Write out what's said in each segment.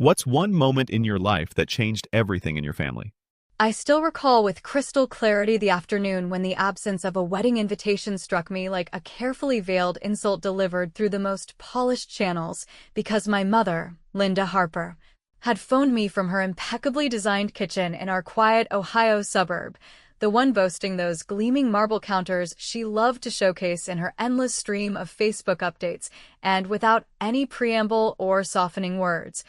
What's one moment in your life that changed everything in your family? I still recall with crystal clarity the afternoon when the absence of a wedding invitation struck me like a carefully veiled insult delivered through the most polished channels because my mother, Linda Harper, had phoned me from her impeccably designed kitchen in our quiet Ohio suburb, the one boasting those gleaming marble counters she loved to showcase in her endless stream of Facebook updates, and without any preamble or softening words,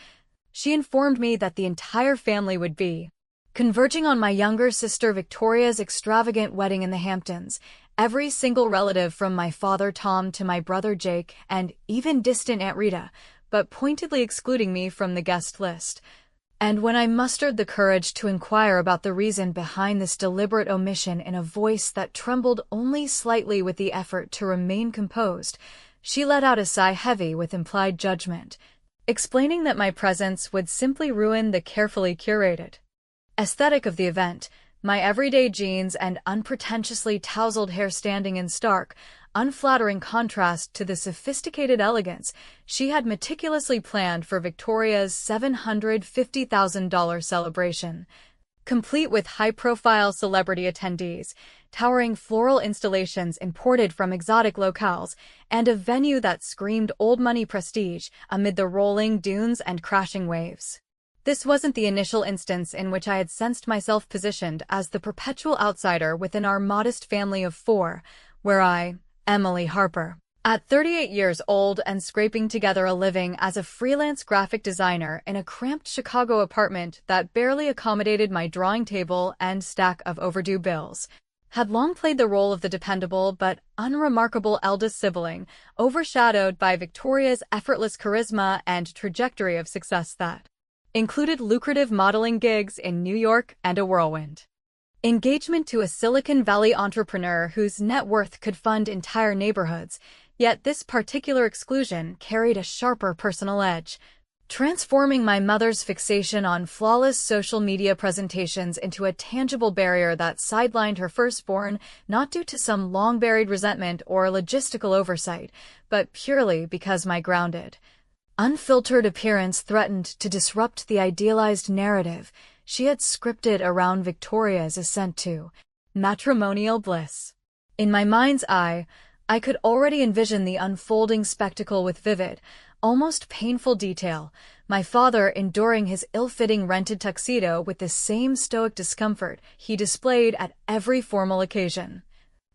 she informed me that the entire family would be converging on my younger sister Victoria's extravagant wedding in the Hamptons. Every single relative from my father Tom to my brother Jake and even distant Aunt Rita, but pointedly excluding me from the guest list. And when I mustered the courage to inquire about the reason behind this deliberate omission in a voice that trembled only slightly with the effort to remain composed, she let out a sigh heavy with implied judgment, explaining that my presence would simply ruin the carefully curated aesthetic of the event, my everyday jeans and unpretentiously tousled hair standing in stark, unflattering contrast to the sophisticated elegance she had meticulously planned for Victoria's $750,000 celebration, complete with high-profile celebrity attendees, towering floral installations imported from exotic locales, and a venue that screamed old-money prestige amid the rolling dunes and crashing waves. This wasn't the initial instance in which I had sensed myself positioned as the perpetual outsider within our modest family of four, where I, Emily Harper, at 38 years old and scraping together a living as a freelance graphic designer in a cramped Chicago apartment that barely accommodated my drawing table and stack of overdue bills, had long played the role of the dependable but unremarkable eldest sibling, overshadowed by Victoria's effortless charisma and trajectory of success that included lucrative modeling gigs in New York and a whirlwind engagement to a Silicon Valley entrepreneur whose net worth could fund entire neighborhoods. Yet this particular exclusion carried a sharper personal edge, transforming my mother's fixation on flawless social media presentations into a tangible barrier that sidelined her firstborn, not due to some long-buried resentment or logistical oversight, but purely because my grounded, unfiltered appearance threatened to disrupt the idealized narrative she had scripted around Victoria's ascent to matrimonial bliss. In my mind's eye, I could already envision the unfolding spectacle with vivid, almost painful detail, my father enduring his ill-fitting rented tuxedo with the same stoic discomfort he displayed at every formal occasion,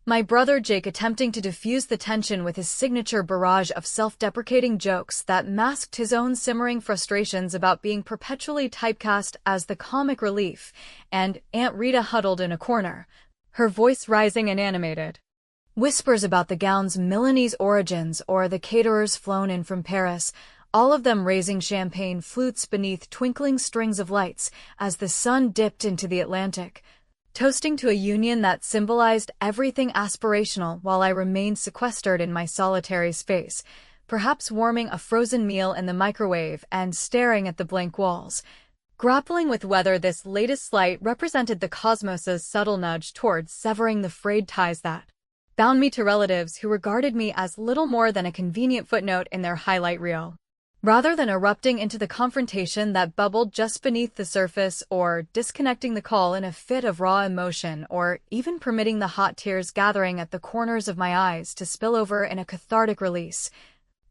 my brother Jake attempting to diffuse the tension with his signature barrage of self-deprecating jokes that masked his own simmering frustrations about being perpetually typecast as the comic relief, and Aunt Rita huddled in a corner, her voice rising and animated whispers about the gown's Milanese origins or the caterers flown in from Paris, all of them raising champagne flutes beneath twinkling strings of lights as the sun dipped into the Atlantic, toasting to a union that symbolized everything aspirational while I remained sequestered in my solitary space, perhaps warming a frozen meal in the microwave and staring at the blank walls, grappling with whether this latest slight represented the cosmos's subtle nudge towards severing the frayed ties that bound me to relatives who regarded me as little more than a convenient footnote in their highlight reel, rather than erupting into the confrontation that bubbled just beneath the surface or disconnecting the call in a fit of raw emotion or even permitting the hot tears gathering at the corners of my eyes to spill over in a cathartic release.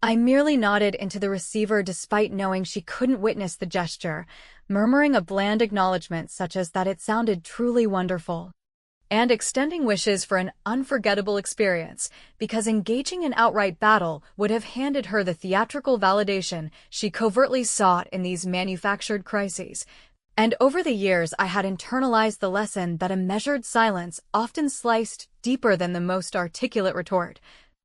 I merely nodded into the receiver despite knowing she couldn't witness the gesture, murmuring a bland acknowledgement such as that it sounded truly wonderful, and extending wishes for an unforgettable experience, because engaging in outright battle would have handed her the theatrical validation she covertly sought in these manufactured crises. And over the years I had internalized the lesson that a measured silence often sliced deeper than the most articulate retort,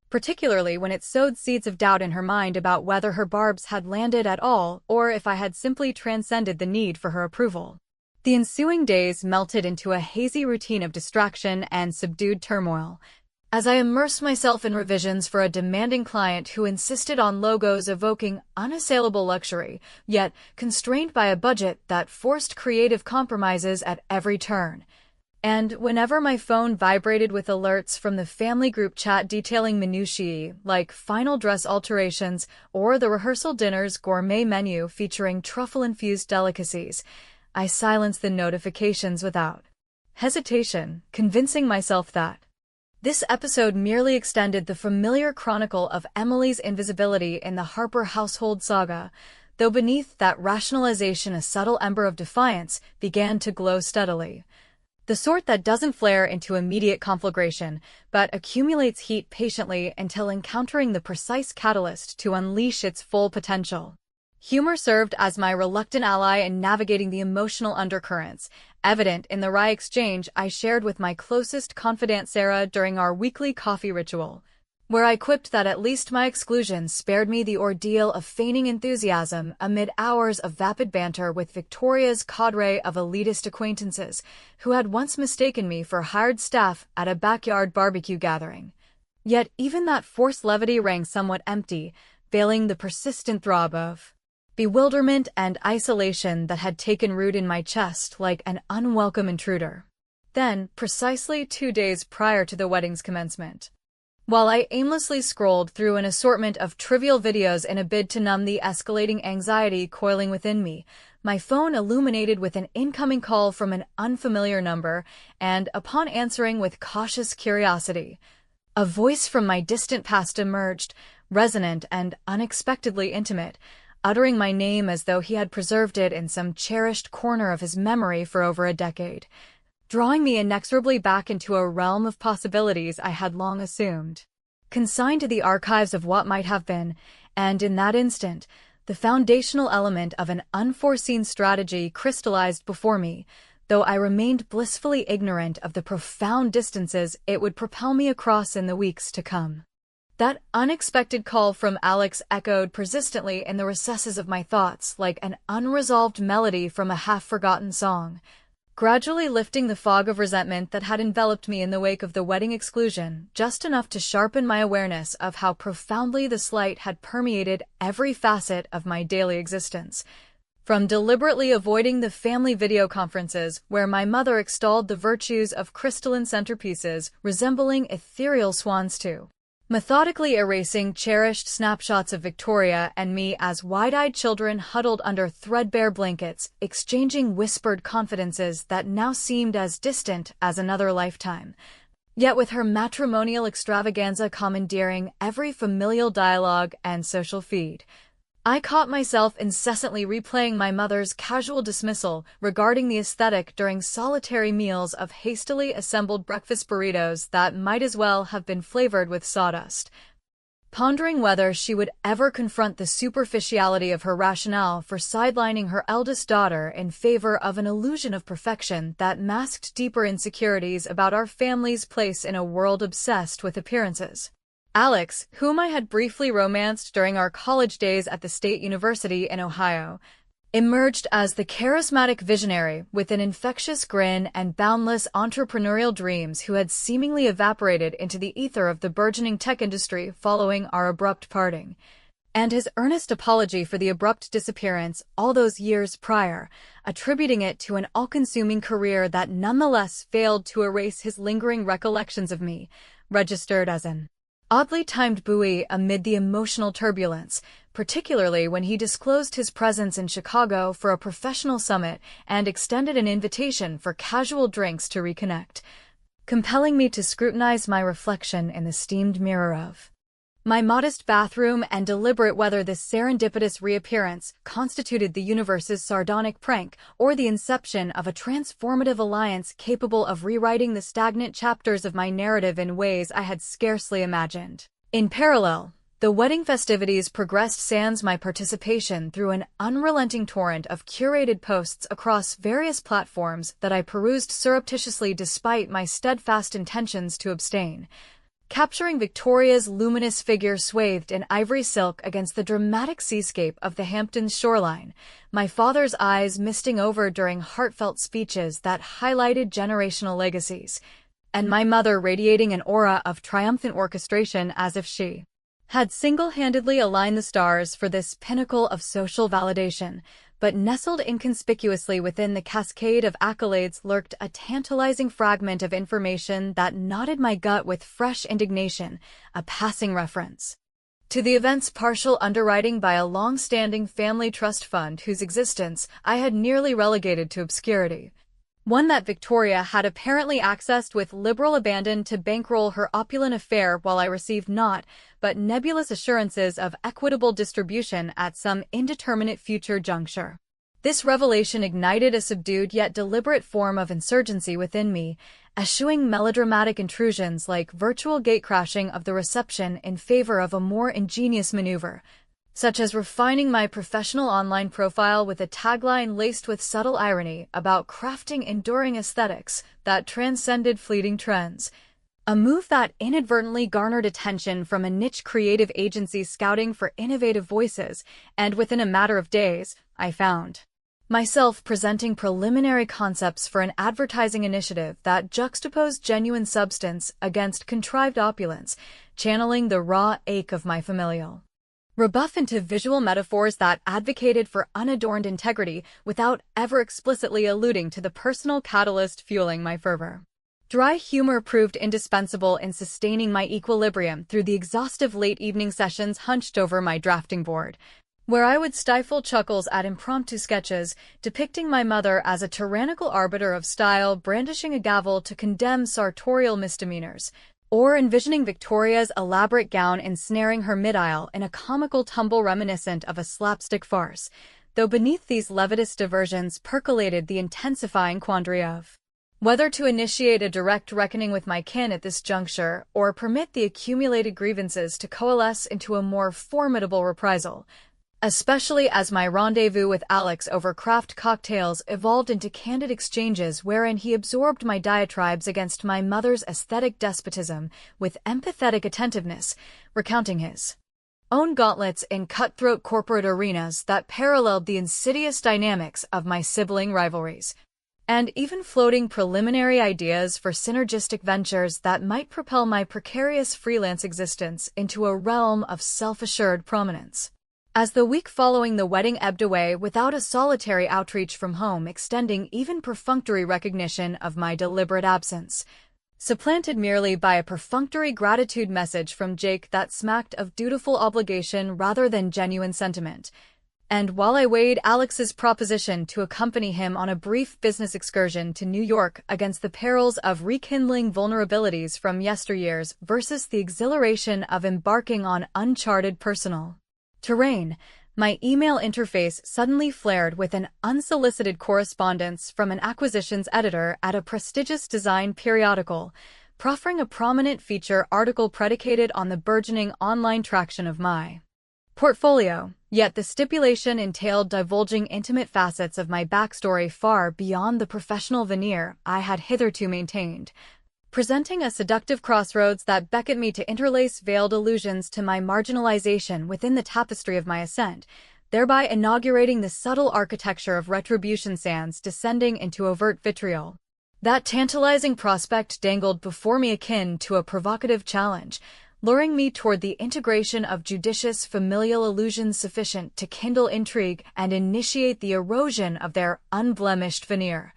particularly when it sowed seeds of doubt in her mind about whether her barbs had landed at all or if I had simply transcended the need for her approval. The ensuing days melted into a hazy routine of distraction and subdued turmoil, as I immersed myself in revisions for a demanding client who insisted on logos evoking unassailable luxury, yet constrained by a budget that forced creative compromises at every turn. And whenever my phone vibrated with alerts from the family group chat detailing minutiae like final dress alterations or the rehearsal dinner's gourmet menu featuring truffle-infused delicacies, I silenced the notifications without hesitation, convincing myself that this episode merely extended the familiar chronicle of Emily's invisibility in the Harper household saga, though beneath that rationalization a subtle ember of defiance began to glow steadily. The sort that doesn't flare into immediate conflagration, but accumulates heat patiently until encountering the precise catalyst to unleash its full potential. Humor served as my reluctant ally in navigating the emotional undercurrents, evident in the wry exchange I shared with my closest confidant Sarah during our weekly coffee ritual, where I quipped that at least my exclusion spared me the ordeal of feigning enthusiasm amid hours of vapid banter with Victoria's cadre of elitist acquaintances who had once mistaken me for hired staff at a backyard barbecue gathering. Yet even that forced levity rang somewhat empty, veiling the persistent throb of bewilderment and isolation that had taken root in my chest like an unwelcome intruder. Then, precisely 2 days prior to the wedding's commencement, while I aimlessly scrolled through an assortment of trivial videos in a bid to numb the escalating anxiety coiling within me, my phone illuminated with an incoming call from an unfamiliar number, and upon answering with cautious curiosity, a voice from my distant past emerged, resonant and unexpectedly intimate, uttering my name as though he had preserved it in some cherished corner of his memory for over a decade, drawing me inexorably back into a realm of possibilities I had long assumed consigned to the archives of what might have been, and in that instant, the foundational element of an unforeseen strategy crystallized before me, though I remained blissfully ignorant of the profound distances it would propel me across in the weeks to come. That unexpected call from Alex echoed persistently in the recesses of my thoughts like an unresolved melody from a half-forgotten song, gradually lifting the fog of resentment that had enveloped me in the wake of the wedding exclusion, just enough to sharpen my awareness of how profoundly the slight had permeated every facet of my daily existence. From deliberately avoiding the family video conferences where my mother extolled the virtues of crystalline centerpieces resembling ethereal swans to methodically erasing cherished snapshots of Victoria and me as wide-eyed children huddled under threadbare blankets, exchanging whispered confidences that now seemed as distant as another lifetime. Yet with her matrimonial extravaganza commandeering every familial dialogue and social feed, I caught myself incessantly replaying my mother's casual dismissal regarding the aesthetic during solitary meals of hastily assembled breakfast burritos that might as well have been flavored with sawdust, pondering whether she would ever confront the superficiality of her rationale for sidelining her eldest daughter in favor of an illusion of perfection that masked deeper insecurities about our family's place in a world obsessed with appearances. Alex, whom I had briefly romanced during our college days at the State University in Ohio, emerged as the charismatic visionary with an infectious grin and boundless entrepreneurial dreams who had seemingly evaporated into the ether of the burgeoning tech industry following our abrupt parting. And his earnest apology for the abrupt disappearance all those years prior, attributing it to an all-consuming career that nonetheless failed to erase his lingering recollections of me, registered as an oddly timed buoy amid the emotional turbulence, particularly when he disclosed his presence in Chicago for a professional summit and extended an invitation for casual drinks to reconnect, compelling me to scrutinize my reflection in the steamed mirror of my modest bathroom and deliberate whether this serendipitous reappearance constituted the universe's sardonic prank or the inception of a transformative alliance capable of rewriting the stagnant chapters of my narrative in ways I had scarcely imagined. In parallel, the wedding festivities progressed sans my participation through an unrelenting torrent of curated posts across various platforms that I perused surreptitiously despite my steadfast intentions to abstain, capturing Victoria's luminous figure swathed in ivory silk against the dramatic seascape of the Hamptons shoreline, my father's eyes misting over during heartfelt speeches that highlighted generational legacies, and my mother radiating an aura of triumphant orchestration as if she had single-handedly aligned the stars for this pinnacle of social validation, but nestled inconspicuously within the cascade of accolades lurked a tantalizing fragment of information that knotted my gut with fresh indignation, a passing reference to the event's partial underwriting by a long-standing family trust fund whose existence I had nearly relegated to obscurity. One that Victoria had apparently accessed with liberal abandon to bankroll her opulent affair, while I received naught but nebulous assurances of equitable distribution at some indeterminate future juncture. This revelation ignited a subdued yet deliberate form of insurgency within me, eschewing melodramatic intrusions like virtual gatecrashing of the reception in favor of a more ingenious maneuver, such as refining my professional online profile with a tagline laced with subtle irony about crafting enduring aesthetics that transcended fleeting trends. A move that inadvertently garnered attention from a niche creative agency scouting for innovative voices, and within a matter of days, I found myself presenting preliminary concepts for an advertising initiative that juxtaposed genuine substance against contrived opulence, channeling the raw ache of my familial rebuff into visual metaphors that advocated for unadorned integrity without ever explicitly alluding to the personal catalyst fueling my fervor. Dry humor proved indispensable in sustaining my equilibrium through the exhaustive late evening sessions hunched over my drafting board, where I would stifle chuckles at impromptu sketches depicting my mother as a tyrannical arbiter of style brandishing a gavel to condemn sartorial misdemeanors, or envisioning Victoria's elaborate gown ensnaring her mid-aisle in a comical tumble reminiscent of a slapstick farce, though beneath these levitous diversions percolated the intensifying quandary of whether to initiate a direct reckoning with my kin at this juncture or permit the accumulated grievances to coalesce into a more formidable reprisal, especially as my rendezvous with Alex over craft cocktails evolved into candid exchanges wherein he absorbed my diatribes against my mother's aesthetic despotism with empathetic attentiveness, recounting his own gauntlets in cutthroat corporate arenas that paralleled the insidious dynamics of my sibling rivalries, and even floating preliminary ideas for synergistic ventures that might propel my precarious freelance existence into a realm of self-assured prominence. As the week following the wedding ebbed away without a solitary outreach from home extending even perfunctory recognition of my deliberate absence, supplanted merely by a perfunctory gratitude message from Jake that smacked of dutiful obligation rather than genuine sentiment, and while I weighed Alex's proposition to accompany him on a brief business excursion to New York against the perils of rekindling vulnerabilities from yesteryears versus the exhilaration of embarking on uncharted personal terrain, my email interface suddenly flared with an unsolicited correspondence from an acquisitions editor at a prestigious design periodical, proffering a prominent feature article predicated on the burgeoning online traction of my portfolio, yet the stipulation entailed divulging intimate facets of my backstory far beyond the professional veneer I had hitherto maintained, presenting a seductive crossroads that beckoned me to interlace veiled allusions to my marginalization within the tapestry of my ascent, thereby inaugurating the subtle architecture of retribution sands descending into overt vitriol. That tantalizing prospect dangled before me akin to a provocative challenge, luring me toward the integration of judicious familial allusions sufficient to kindle intrigue and initiate the erosion of their unblemished veneer.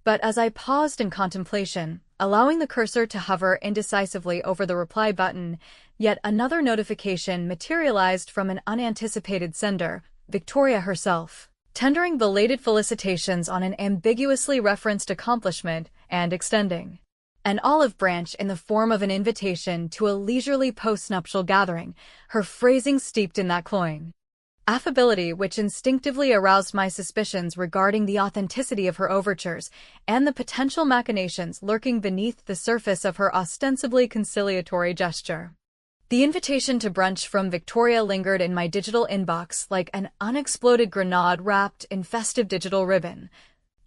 But as I paused in contemplation, allowing the cursor to hover indecisively over the reply button, yet another notification materialized from an unanticipated sender, Victoria herself, tendering belated felicitations on an ambiguously referenced accomplishment and extending an olive branch in the form of an invitation to a leisurely post-nuptial gathering, her phrasing steeped in that cloying affability which instinctively aroused my suspicions regarding the authenticity of her overtures and the potential machinations lurking beneath the surface of her ostensibly conciliatory gesture. The invitation to brunch from Victoria lingered in my digital inbox like an unexploded grenade wrapped in festive digital ribbon,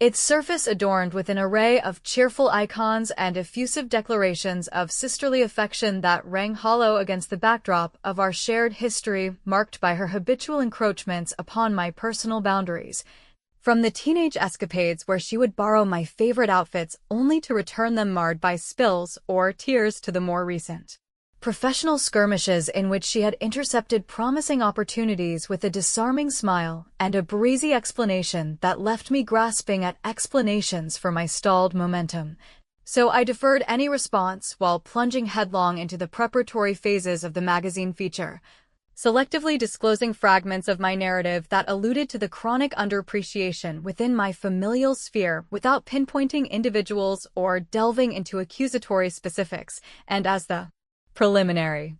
its surface adorned with an array of cheerful icons and effusive declarations of sisterly affection that rang hollow against the backdrop of our shared history marked by her habitual encroachments upon my personal boundaries, from the teenage escapades where she would borrow my favorite outfits only to return them marred by spills or tears to the more recent professional skirmishes in which she had intercepted promising opportunities with a disarming smile and a breezy explanation that left me grasping at explanations for my stalled momentum. So I deferred any response while plunging headlong into the preparatory phases of the magazine feature, selectively disclosing fragments of my narrative that alluded to the chronic underappreciation within my familial sphere without pinpointing individuals or delving into accusatory specifics, and as the preliminary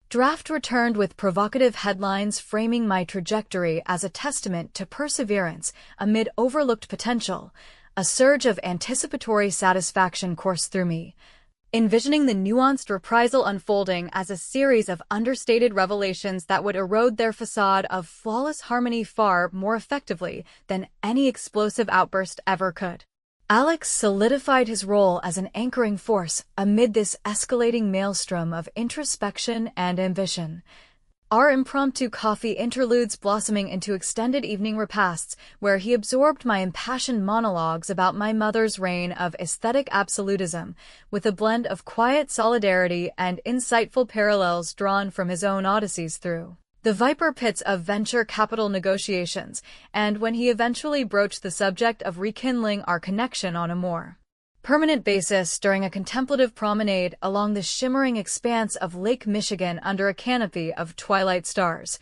draft returned with provocative headlines framing my trajectory as a testament to perseverance amid overlooked potential, a surge of anticipatory satisfaction coursed through me, envisioning the nuanced reprisal unfolding as a series of understated revelations that would erode their facade of flawless harmony far more effectively than any explosive outburst ever could. Alex solidified his role as an anchoring force amid this escalating maelstrom of introspection and ambition. Our impromptu coffee interludes blossoming into extended evening repasts where he absorbed my impassioned monologues about my mother's reign of aesthetic absolutism, with a blend of quiet solidarity and insightful parallels drawn from his own odysseys through the viper pits of venture capital negotiations, and when he eventually broached the subject of rekindling our connection on a more permanent basis during a contemplative promenade along the shimmering expanse of Lake Michigan under a canopy of twilight stars.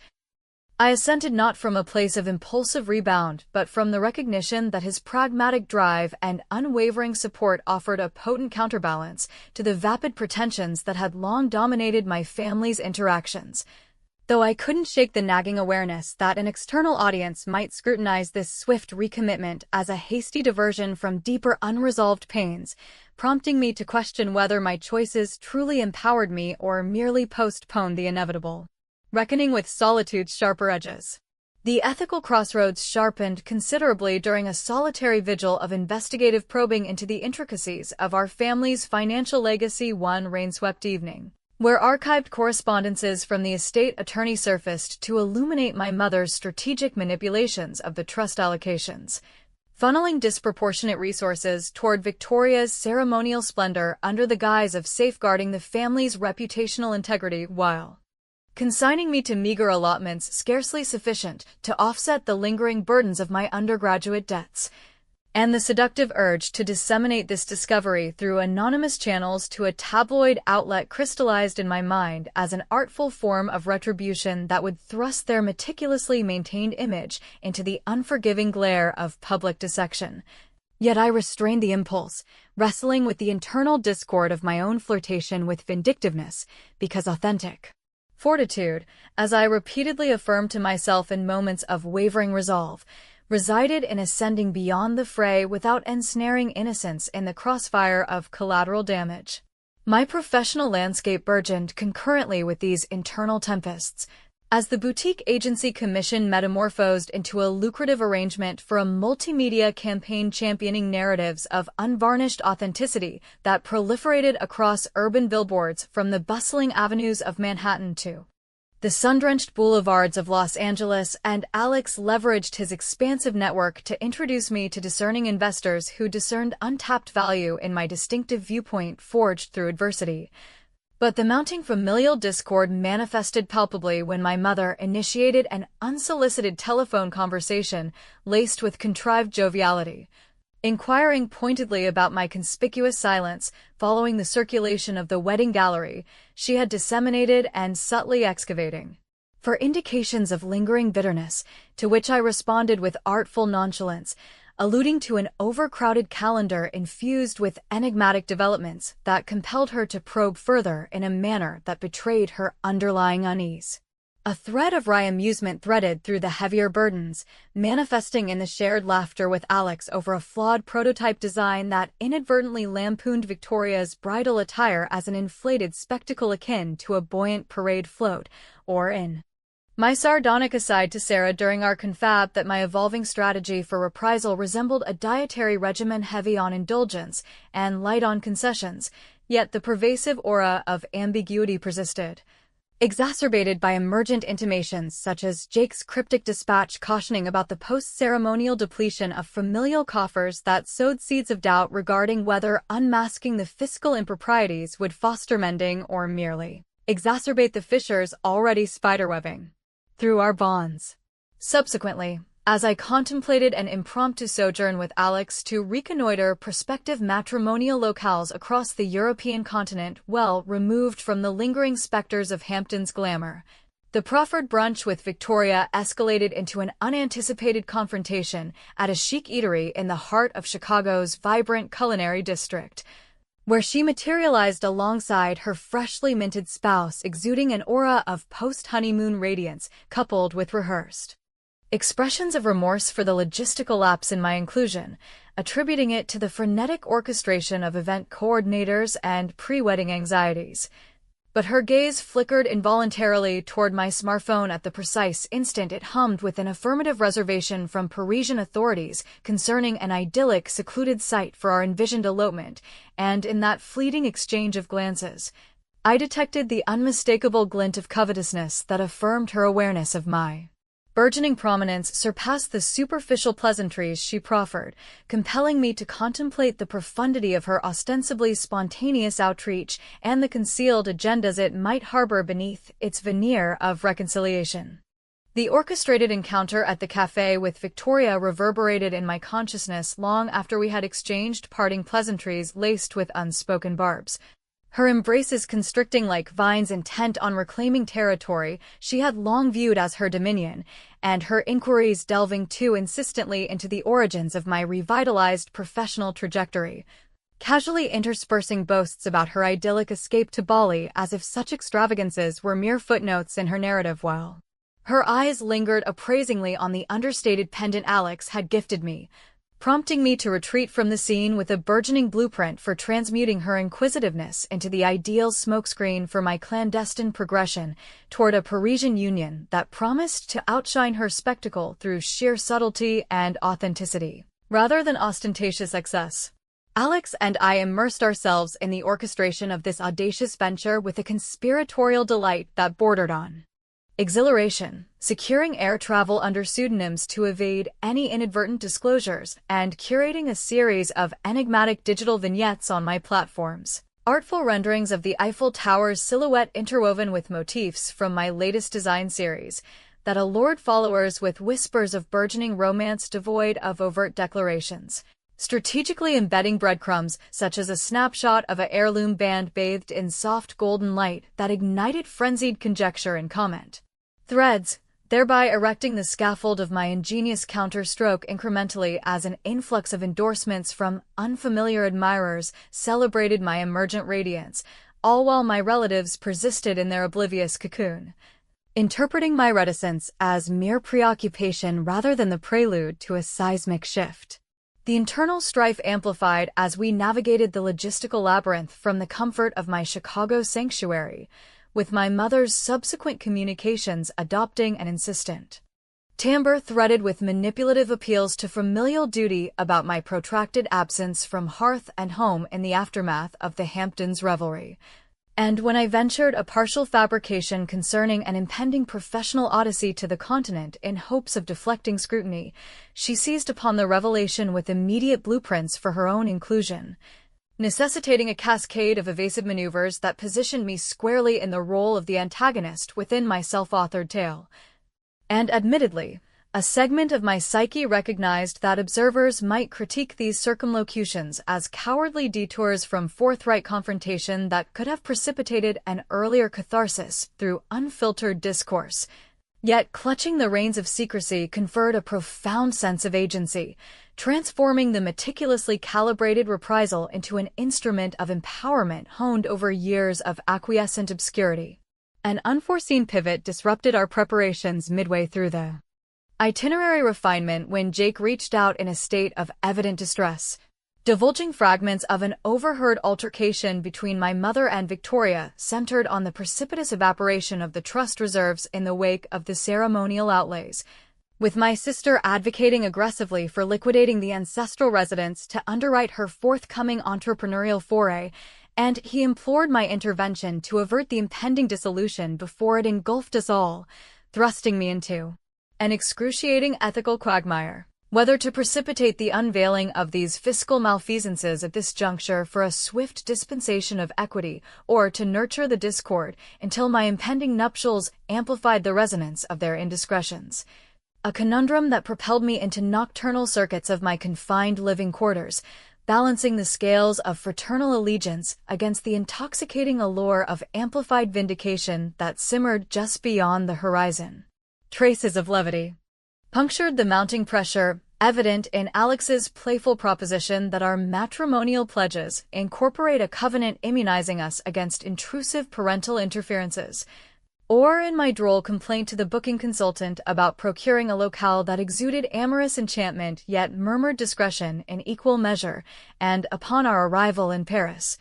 I assented not from a place of impulsive rebound, but from the recognition that his pragmatic drive and unwavering support offered a potent counterbalance to the vapid pretensions that had long dominated my family's interactions. Though I couldn't shake the nagging awareness that an external audience might scrutinize this swift recommitment as a hasty diversion from deeper unresolved pains, prompting me to question whether my choices truly empowered me or merely postponed the inevitable reckoning with solitude's sharper edges. The ethical crossroads sharpened considerably during a solitary vigil of investigative probing into the intricacies of our family's financial legacy one rain-swept evening, where archived correspondences from the estate attorney surfaced to illuminate my mother's strategic manipulations of the trust allocations, funneling disproportionate resources toward Victoria's ceremonial splendor under the guise of safeguarding the family's reputational integrity while consigning me to meager allotments scarcely sufficient to offset the lingering burdens of my undergraduate debts, and the seductive urge to disseminate this discovery through anonymous channels to a tabloid outlet crystallized in my mind as an artful form of retribution that would thrust their meticulously maintained image into the unforgiving glare of public dissection. Yet I restrained the impulse, wrestling with the internal discord of my own flirtation with vindictiveness, because authentic fortitude, as I repeatedly affirmed to myself in moments of wavering resolve, resided in ascending beyond the fray without ensnaring innocence in the crossfire of collateral damage. My professional landscape burgeoned concurrently with these internal tempests, as the boutique agency commission metamorphosed into a lucrative arrangement for a multimedia campaign championing narratives of unvarnished authenticity that proliferated across urban billboards from the bustling avenues of Manhattan to the sun-drenched boulevards of Los Angeles, and Alex leveraged his expansive network to introduce me to discerning investors who discerned untapped value in my distinctive viewpoint forged through adversity. But the mounting familial discord manifested palpably when my mother initiated an unsolicited telephone conversation laced with contrived joviality, inquiring pointedly about my conspicuous silence following the circulation of the wedding gallery she had disseminated and subtly excavating for indications of lingering bitterness, to which I responded with artful nonchalance, alluding to an overcrowded calendar infused with enigmatic developments that compelled her to probe further in a manner that betrayed her underlying unease. A thread of wry amusement threaded through the heavier burdens, manifesting in the shared laughter with Alex over a flawed prototype design that inadvertently lampooned Victoria's bridal attire as an inflated spectacle akin to a buoyant parade float, or in my sardonic aside to Sarah during our confab that my evolving strategy for reprisal resembled a dietary regimen heavy on indulgence and light on concessions, yet the pervasive aura of ambiguity persisted, exacerbated by emergent intimations such as Jake's cryptic dispatch cautioning about the post-ceremonial depletion of familial coffers that sowed seeds of doubt regarding whether unmasking the fiscal improprieties would foster mending or merely exacerbate the fissures already spiderwebbing through our bonds. Subsequently, as I contemplated an impromptu sojourn with Alex to reconnoiter prospective matrimonial locales across the European continent well removed from the lingering specters of Hampton's glamour, the proffered brunch with Victoria escalated into an unanticipated confrontation at a chic eatery in the heart of Chicago's vibrant culinary district, where she materialized alongside her freshly minted spouse, exuding an aura of post-honeymoon radiance coupled with rehearsed expressions of remorse for the logistical lapse in my inclusion, attributing it to the frenetic orchestration of event coordinators and pre-wedding anxieties. But her gaze flickered involuntarily toward my smartphone at the precise instant it hummed with an affirmative reservation from Parisian authorities concerning an idyllic, secluded site for our envisioned elopement, and in that fleeting exchange of glances, I detected the unmistakable glint of covetousness that affirmed her awareness of my burgeoning prominence surpassed the superficial pleasantries she proffered, compelling me to contemplate the profundity of her ostensibly spontaneous outreach and the concealed agendas it might harbor beneath its veneer of reconciliation. The orchestrated encounter at the cafe with Victoria reverberated in my consciousness long after we had exchanged parting pleasantries laced with unspoken barbs. Her embraces constricting like vines intent on reclaiming territory she had long viewed as her dominion, and her inquiries delving too insistently into the origins of my revitalized professional trajectory, casually interspersing boasts about her idyllic escape to Bali as if such extravagances were mere footnotes in her narrative, while her eyes lingered appraisingly on the understated pendant Alex had gifted me, prompting me to retreat from the scene with a burgeoning blueprint for transmuting her inquisitiveness into the ideal smokescreen for my clandestine progression toward a Parisian union that promised to outshine her spectacle through sheer subtlety and authenticity, rather than ostentatious excess. Alex and I immersed ourselves in the orchestration of this audacious venture with a conspiratorial delight that bordered on exhilaration, securing air travel under pseudonyms to evade any inadvertent disclosures, and curating a series of enigmatic digital vignettes on my platforms. Artful renderings of the Eiffel Tower's silhouette interwoven with motifs from my latest design series that allured followers with whispers of burgeoning romance devoid of overt declarations, strategically embedding breadcrumbs such as a snapshot of an heirloom band bathed in soft golden light that ignited frenzied conjecture and comment threads, thereby erecting the scaffold of my ingenious counterstroke incrementally as an influx of endorsements from unfamiliar admirers celebrated my emergent radiance, all while my relatives persisted in their oblivious cocoon, interpreting my reticence as mere preoccupation rather than the prelude to a seismic shift. The internal strife amplified as we navigated the logistical labyrinth from the comfort of my Chicago sanctuary, with my mother's subsequent communications adopting an insistent timbre threaded with manipulative appeals to familial duty about my protracted absence from hearth and home in the aftermath of the Hamptons revelry. And when I ventured a partial fabrication concerning an impending professional odyssey to the continent in hopes of deflecting scrutiny, she seized upon the revelation with immediate blueprints for her own inclusion, necessitating a cascade of evasive maneuvers that positioned me squarely in the role of the antagonist within my self-authored tale. And admittedly, a segment of my psyche recognized that observers might critique these circumlocutions as cowardly detours from forthright confrontation that could have precipitated an earlier catharsis through unfiltered discourse. Yet clutching the reins of secrecy conferred a profound sense of agency, transforming the meticulously calibrated reprisal into an instrument of empowerment honed over years of acquiescent obscurity. An unforeseen pivot disrupted our preparations midway through the itinerary refinement when Jake reached out in a state of evident distress, divulging fragments of an overheard altercation between my mother and Victoria centered on the precipitous evaporation of the trust reserves in the wake of the ceremonial outlays, with my sister advocating aggressively for liquidating the ancestral residence to underwrite her forthcoming entrepreneurial foray, and he implored my intervention to avert the impending dissolution before it engulfed us all, thrusting me into an excruciating ethical quagmire. Whether to precipitate the unveiling of these fiscal malfeasances at this juncture for a swift dispensation of equity, or to nurture the discord until my impending nuptials amplified the resonance of their indiscretions. A conundrum that propelled me into nocturnal circuits of my confined living quarters, balancing the scales of fraternal allegiance against the intoxicating allure of amplified vindication that simmered just beyond the horizon. Traces of levity punctured the mounting pressure, evident in Alex's playful proposition that our matrimonial pledges incorporate a covenant immunizing us against intrusive parental interferences, or in my droll complaint to the booking consultant about procuring a locale that exuded amorous enchantment yet murmured discretion in equal measure, and upon our arrival in Paris,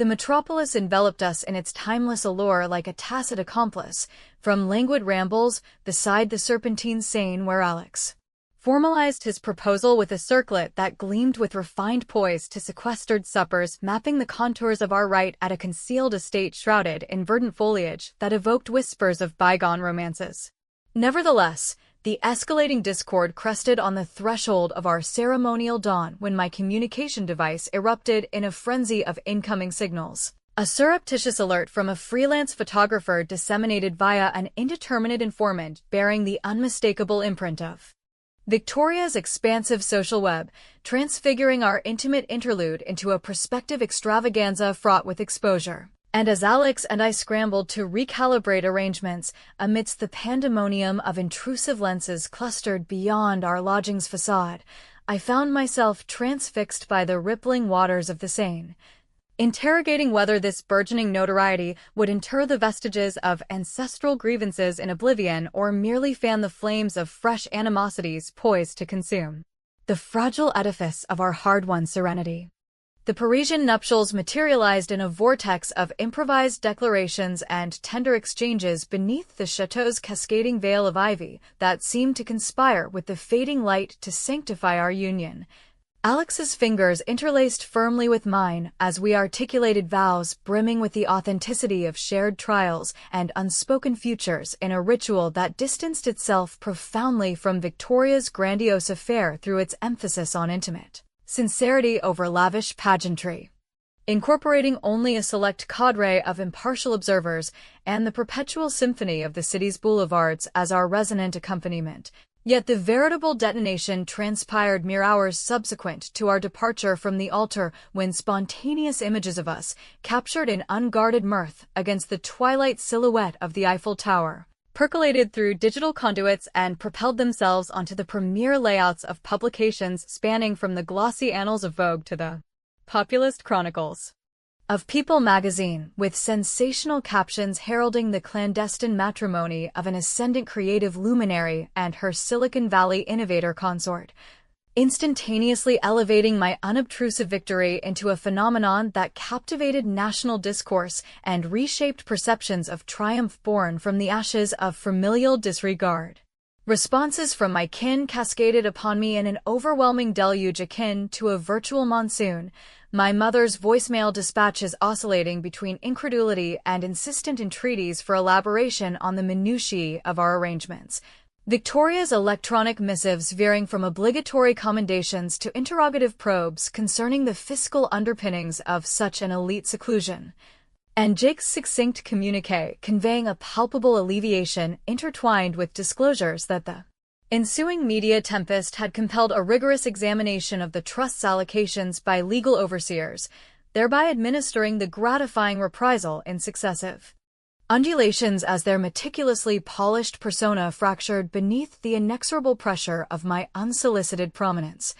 the metropolis enveloped us in its timeless allure like a tacit accomplice, from languid rambles beside the serpentine Seine where Alex formalized his proposal with a circlet that gleamed with refined poise to sequestered suppers mapping the contours of our right at a concealed estate shrouded in verdant foliage that evoked whispers of bygone romances. Nevertheless, the escalating discord crested on the threshold of our ceremonial dawn when my communication device erupted in a frenzy of incoming signals. A surreptitious alert from a freelance photographer disseminated via an indeterminate informant bearing the unmistakable imprint of Victoria's expansive social web, transfiguring our intimate interlude into a prospective extravaganza fraught with exposure. And as Alex and I scrambled to recalibrate arrangements amidst the pandemonium of intrusive lenses clustered beyond our lodging's facade, I found myself transfixed by the rippling waters of the Seine, interrogating whether this burgeoning notoriety would inter the vestiges of ancestral grievances in oblivion or merely fan the flames of fresh animosities poised to consume the fragile edifice of our hard-won serenity. The Parisian nuptials materialized in a vortex of improvised declarations and tender exchanges beneath the chateau's cascading veil of ivy that seemed to conspire with the fading light to sanctify our union. Alex's fingers interlaced firmly with mine as we articulated vows brimming with the authenticity of shared trials and unspoken futures in a ritual that distanced itself profoundly from Victoria's grandiose affair through its emphasis on intimate sincerity over lavish pageantry. Incorporating only a select cadre of impartial observers and the perpetual symphony of the city's boulevards as our resonant accompaniment, yet the veritable detonation transpired mere hours subsequent to our departure from the altar when spontaneous images of us, captured in unguarded mirth against the twilight silhouette of the Eiffel Tower, percolated through digital conduits and propelled themselves onto the premier layouts of publications spanning from the glossy annals of Vogue to the populist chronicles of People magazine, with sensational captions heralding the clandestine matrimony of an ascendant creative luminary and her Silicon Valley innovator consort, instantaneously elevating my unobtrusive victory into a phenomenon that captivated national discourse and reshaped perceptions of triumph born from the ashes of familial disregard. Responses from my kin cascaded upon me in an overwhelming deluge akin to a virtual monsoon, my mother's voicemail dispatches oscillating between incredulity and insistent entreaties for elaboration on the minutiae of our arrangements. Victoria's electronic missives veering from obligatory commendations to interrogative probes concerning the fiscal underpinnings of such an elite seclusion, and Jake's succinct communiqué conveying a palpable alleviation intertwined with disclosures that the ensuing media tempest had compelled a rigorous examination of the trust's allocations by legal overseers, thereby administering the gratifying reprisal in successive undulations as their meticulously polished persona fractured beneath the inexorable pressure of my unsolicited prominence,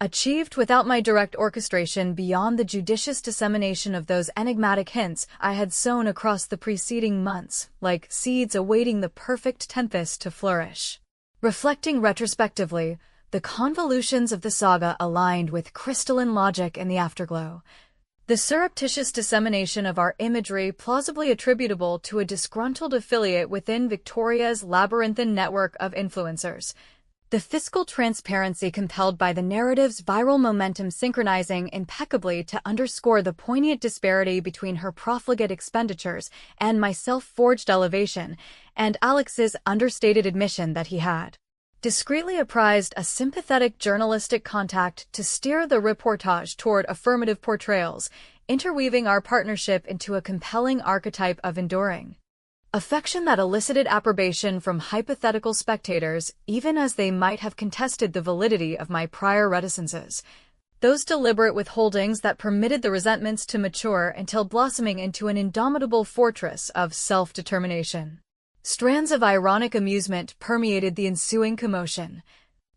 achieved without my direct orchestration beyond the judicious dissemination of those enigmatic hints I had sown across the preceding months, like seeds awaiting the perfect tempest to flourish. Reflecting retrospectively, the convolutions of the saga aligned with crystalline logic in the afterglow. The surreptitious dissemination of our imagery plausibly attributable to a disgruntled affiliate within Victoria's labyrinthine network of influencers. The fiscal transparency compelled by the narrative's viral momentum synchronizing impeccably to underscore the poignant disparity between her profligate expenditures and my self-forged elevation, and Alex's understated admission that he had discreetly apprised a sympathetic journalistic contact to steer the reportage toward affirmative portrayals, interweaving our partnership into a compelling archetype of enduring affection that elicited approbation from hypothetical spectators, even as they might have contested the validity of my prior reticences. Those deliberate withholdings that permitted the resentments to mature until blossoming into an indomitable fortress of self-determination. Strands of ironic amusement permeated the ensuing commotion,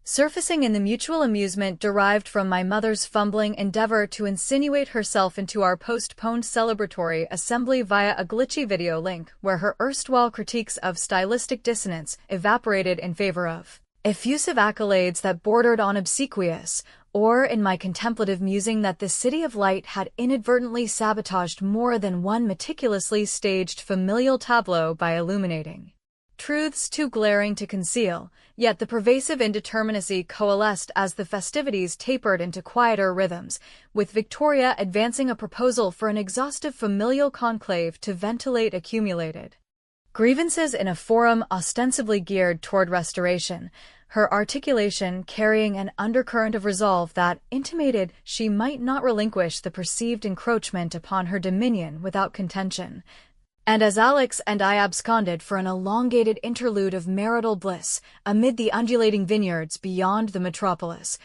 surfacing in the mutual amusement derived from my mother's fumbling endeavor to insinuate herself into our postponed celebratory assembly via a glitchy video link where her erstwhile critiques of stylistic dissonance evaporated in favor of effusive accolades that bordered on obsequious, or in my contemplative musing that the City of Light had inadvertently sabotaged more than one meticulously staged familial tableau by illuminating truths too glaring to conceal, yet the pervasive indeterminacy coalesced as the festivities tapered into quieter rhythms, with Victoria advancing a proposal for an exhaustive familial conclave to ventilate accumulated grievances in a forum ostensibly geared toward restoration, her articulation carrying an undercurrent of resolve that intimated she might not relinquish the perceived encroachment upon her dominion without contention. And as Alex and I absconded for an elongated interlude of marital bliss amid the undulating vineyards beyond the metropolis,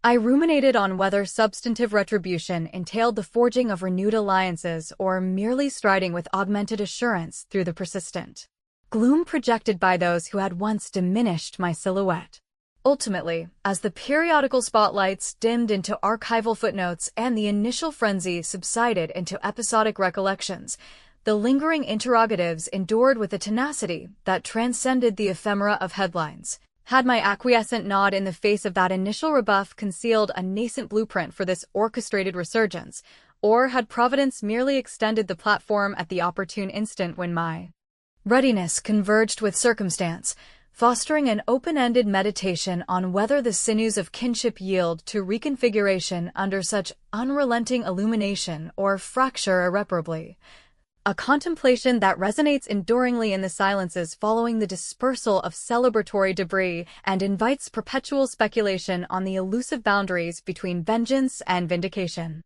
I ruminated on whether substantive retribution entailed the forging of renewed alliances or merely striding with augmented assurance through the persistent gloom projected by those who had once diminished my silhouette. Ultimately, as the periodical spotlights dimmed into archival footnotes and the initial frenzy subsided into episodic recollections, the lingering interrogatives endured with a tenacity that transcended the ephemera of headlines. Had my acquiescent nod in the face of that initial rebuff concealed a nascent blueprint for this orchestrated resurgence, or had Providence merely extended the platform at the opportune instant when my readiness converged with circumstance, fostering an open-ended meditation on whether the sinews of kinship yield to reconfiguration under such unrelenting illumination or fracture irreparably. A contemplation that resonates enduringly in the silences following the dispersal of celebratory debris and invites perpetual speculation on the elusive boundaries between vengeance and vindication.